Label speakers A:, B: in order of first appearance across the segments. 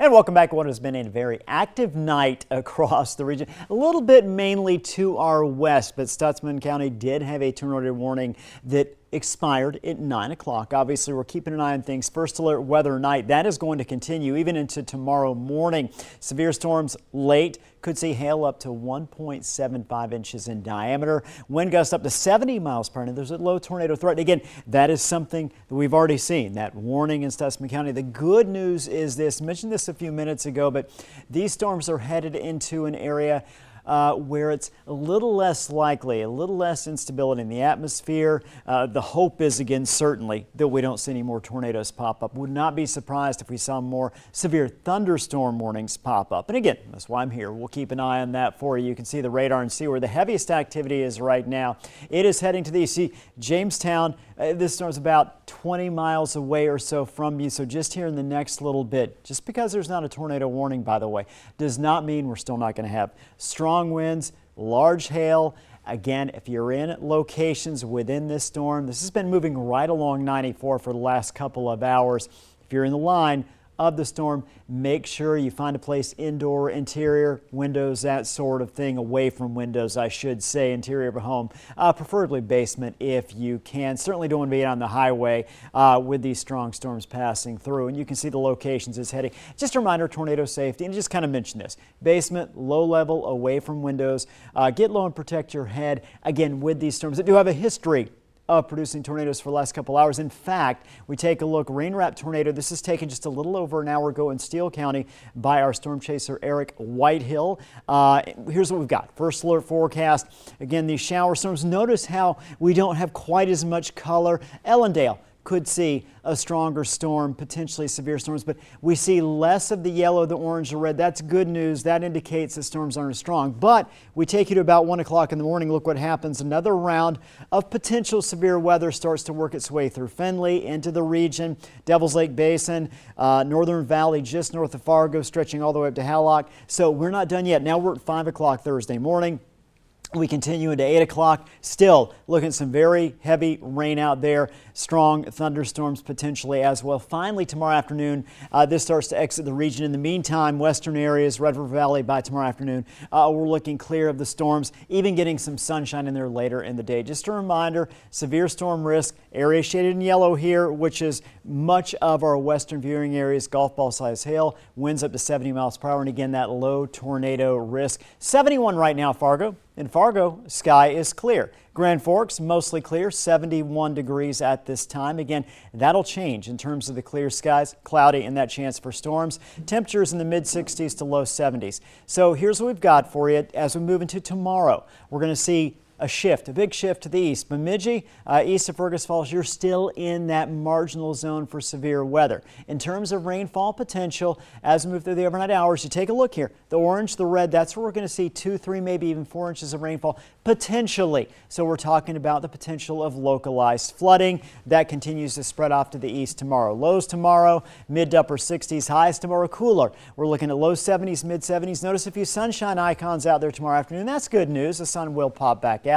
A: And welcome back to what has been a very active night across the region. A little bit mainly to our west, but Stutsman County did have a tornado warning that expired at 9 o'clock. Obviously, we're keeping an eye on things. First alert weather night, that is going to continue even into tomorrow morning. Severe storms late. Could see hail up to 1.75 inches in diameter. Wind gusts up to 70 miles per hour. There's a low tornado threat. Again, that is something that we've already seen, that warning in Stutsman County. The good news is this, I mentioned this a few minutes ago, but these storms are headed into an area where it's a little less likely, a little less instability in the atmosphere. The hope is, again, certainly that we don't see any more tornadoes pop up. Would not be surprised if we saw more severe thunderstorm warnings pop up. And again, that's why I'm here. We'll keep an eye on that for you. You can see the radar and see where the heaviest activity is right now. It is heading to the east. See, Jamestown, this storm's about 20 miles away or so from you. So just here in the next little bit, just because there's not a tornado warning, by the way, does not mean we're still not going to have strong winds, large hail. Again, if you're in locations within this storm, this has been moving right along 94 for the last couple of hours. If you're in the line of the storm, make sure you find a place indoor, interior, windows, that sort of thing, away from windows, I should say, interior of a home, preferably basement if you can. Certainly don't want to be on the highway with these strong storms passing through. And you can see the locations it's heading. Just a reminder, tornado safety, and just kind of mention this. Basement, low level, away from windows. Get low and protect your head. Again, with these storms that do have a history of producing tornadoes for the last couple hours. In fact, we take a look, rain-wrapped tornado. This is taken just a little over an hour ago in Steele County by our storm chaser Eric Whitehill. Here's what we've got. First alert forecast. Again, these shower storms. Notice how we don't have quite as much color. Ellendale could see a stronger storm, potentially severe storms, but we see less of the yellow, the orange, the red. That's good news. That indicates that storms aren't as strong. But we take you to about 1 o'clock in the morning. Look what happens. Another round of potential severe weather starts to work its way through Findlay into the region, Devil's Lake Basin, Northern Valley just north of Fargo, stretching all the way up to Hallock. So we're not done yet. Now we're at 5 o'clock Thursday morning. We continue into 8 o'clock, still looking at some very heavy rain out there, strong thunderstorms potentially as well. Finally, tomorrow afternoon, this starts to exit the region. In the meantime, western areas, Red River Valley by tomorrow afternoon, we're looking clear of the storms, even getting some sunshine in there later in the day. Just a reminder, severe storm risk, area shaded in yellow here, which is much of our western viewing areas, golf ball size hail, winds up to 70 miles per hour, and again, that low tornado risk. 71 right now, Fargo. In Fargo, sky is clear. Grand Forks, mostly clear, 71 degrees at this time. Again, that'll change in terms of the clear skies, cloudy, and that chance for storms. Temperatures in the mid-60s to low 70s. So here's what we've got for you as we move into tomorrow. We're going to see a shift, a big shift to the east. Bemidji, east of Fergus Falls, you're still in that marginal zone for severe weather. In terms of rainfall potential, as we move through the overnight hours, you take a look here. The orange, the red, that's where we're going to see 2, 3, maybe even 4 inches of rainfall potentially. So we're talking about the potential of localized flooding. That continues to spread off to the east tomorrow. Lows tomorrow, mid to upper 60s. Highs tomorrow, cooler. We're looking at low 70s, mid 70s. Notice a few sunshine icons out there tomorrow afternoon. That's good news. The sun will pop back out.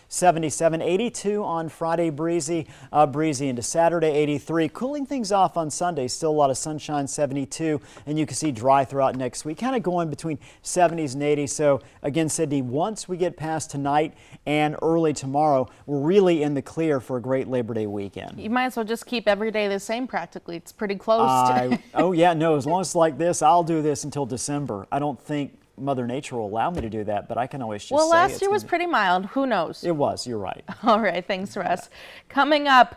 A: 77, 82 on Friday, breezy into Saturday, 83. Cooling things off on Sunday, still a lot of sunshine, 72, and you can see dry throughout next week, kind of going between 70s and 80s. So again, Sydney, once we get past tonight and early tomorrow, we're really in the clear for a great Labor Day weekend.
B: You might as well just keep every day the same practically. It's pretty close.
A: Oh yeah, no, as long as it's like this, I'll do this until December. I don't think Mother Nature will allow me to do that, but I can always just
B: well,
A: say
B: last year was pretty mild. Who knows?
A: It was. You're right.
B: All right. Thanks, Russ. Coming up,